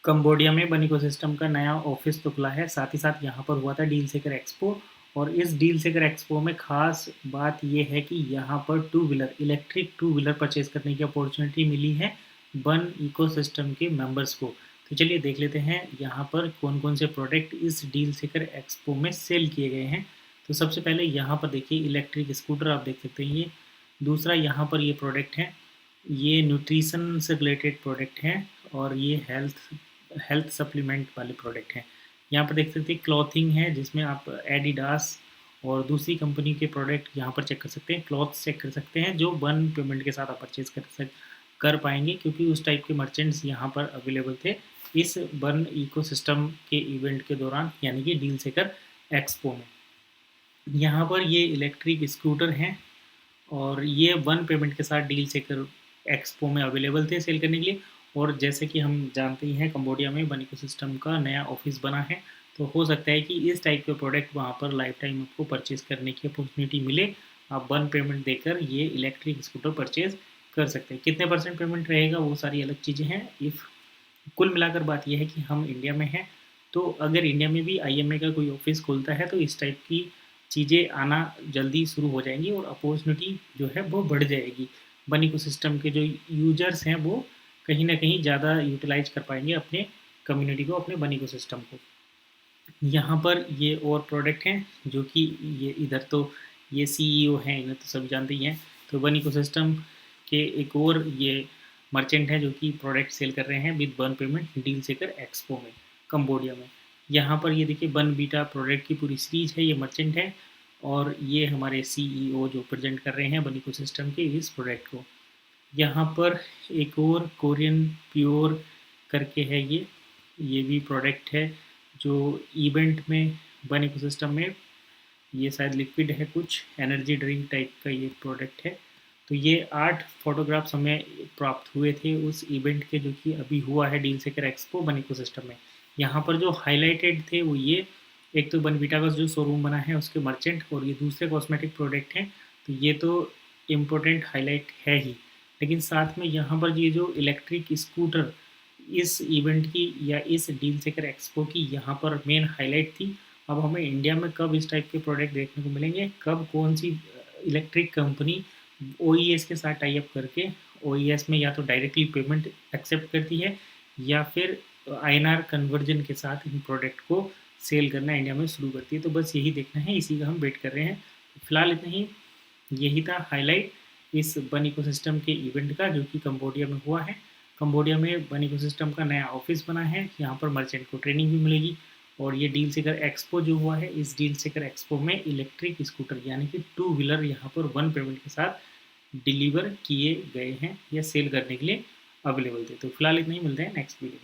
Cambodia में बन ecosystem का नया ऑफिस तो खुला है, साथ ही साथ यहाँ पर हुआ था डील सेकर एक्सपो। और इस डील सेकर एक्सपो में खास बात यह है कि यहाँ पर two wheeler electric two wheeler purchase करने की अपॉर्चुनिटी मिली है बन इकोसिस्टम के मेंबर्स को। तो चलिए देख लेते हैं यहाँ पर कौन कौन से प्रोडक्ट इस डील सेकर एक्सपो में सेल किए गए हैं। तो सबसे पहले यहाँ पर देखिए इलेक्ट्रिक स्कूटर आप देख सकते हैं ये। दूसरा यहाँ पर ये प्रोडक्ट है, ये न्यूट्रिशन से रिलेटेड प्रोडक्ट हैं और ये हेल्थ सप्लीमेंट वाले प्रोडक्ट हैं। यहाँ पर देख सकते हैं क्लॉथिंग है जिसमें आप एडिडास और दूसरी कंपनी के प्रोडक्ट यहाँ पर चेक कर सकते हैं, क्लॉथ्स चेक कर सकते हैं जो वन पेमेंट के साथ आप परचेज कर पाएंगे, क्योंकि उस टाइप के मर्चेंट्स यहाँ पर अवेलेबल थे इस वन इकोसिस्टम के इवेंट के दौरान, यानी कि डील सेकर एक्सपो में। यहाँ पर ये इलेक्ट्रिक स्कूटर हैं और ये वन पेमेंट के साथ डील सेकर एक्सपो में अवेलेबल थे सेल करने के लिए। और जैसे कि हम जानते ही हैं कंबोडिया में बन इकोसिस्टम का नया ऑफिस बना है, तो हो सकता है कि इस टाइप के प्रोडक्ट वहाँ पर लाइफ टाइम आपको परचेज करने की अपॉर्चुनिटी मिले। आप वन पेमेंट देकर ये इलेक्ट्रिक स्कूटर परचेज कर सकते हैं। कितने % पेमेंट रहेगा वो सारी अलग चीज़ें हैं। इफ़ कुल मिलाकर बात यह है कि हम इंडिया में हैं, तो अगर इंडिया में भी IMA का कोई ऑफिस खुलता है तो इस टाइप की चीज़ें आना जल्दी शुरू हो जाएंगी और अपॉर्चुनिटी जो है वो बढ़ जाएगी। बन इकोसिस्टम के जो यूजर्स हैं वो कहीं ना कहीं ज़्यादा यूटिलाइज कर पाएंगे अपने कम्युनिटी को, अपने बन इकोसिस्टम को। यहाँ पर ये और प्रोडक्ट हैं जो कि ये इधर तो ये CEO हैं, इन्हें तो सब जानते ही हैं। तो बन इकोसिस्टम के एक और ये मर्चेंट हैं जो कि प्रोडक्ट सेल कर रहे हैं विद बन पेमेंट डील सेकर एक्सपो में कंबोडिया में। यहाँ पर ये देखिए बन बीटा प्रोडक्ट की पूरी सीरीज है, ये मर्चेंट है और ये हमारे CEO जो प्रेजेंट कर रहे हैं बन इकोसिस्टम के इस प्रोडक्ट को। यहाँ पर एक और कोरियन प्योर करके है, ये भी प्रोडक्ट है जो इवेंट में बन इकोसिस्टम में, ये शायद लिक्विड है, कुछ एनर्जी ड्रिंक टाइप का ये प्रोडक्ट है। तो ये 8 फोटोग्राफ्स हमें प्राप्त हुए थे उस इवेंट के जो कि अभी हुआ है डील सेकर एक्सपो बन इकोसिस्टम में। यहाँ पर जो हाईलाइटेड थे वो ये, एक तो बनवीटा का जो शोरूम बना है उसके मर्चेंट और ये दूसरे कॉस्मेटिक प्रोडक्ट हैं, तो ये तो इम्पोर्टेंट हाईलाइट है ही। लेकिन साथ में यहाँ पर ये जो इलेक्ट्रिक स्कूटर इस इवेंट की या इस डील सेकर एक्सपो की यहाँ पर मेन हाईलाइट थी। अब हमें इंडिया में कब इस टाइप के प्रोडक्ट देखने को मिलेंगे, कब कौन सी इलेक्ट्रिक कंपनी OES के साथ टाई अप करके OES में या तो डायरेक्टली पेमेंट एक्सेप्ट करती है या फिर INR कन्वर्जन के साथ इन प्रोडक्ट को सेल करना इंडिया में शुरू करती है। तो बस यही देखना है, इसी का हम वेट कर रहे हैं। फिलहाल इतना ही, यही था हाईलाइट इस बन इकोसिस्टम के इवेंट का जो कि कंबोडिया में हुआ है। कंबोडिया में बन इकोसिस्टम का नया ऑफिस बना है, यहाँ पर मर्चेंट को ट्रेनिंग भी मिलेगी। और ये डील सेकर एक्सपो जो हुआ है, इस डील सेकर एक्सपो में इलेक्ट्रिक स्कूटर यानी कि टू व्हीलर यहाँ पर वन पेमेंट के साथ डिलीवर किए गए हैं या सेल करने के लिए अवेलेबल थे। तो फिलहाल इतना ही, मिलते हैं नेक्स्ट वीडियो में।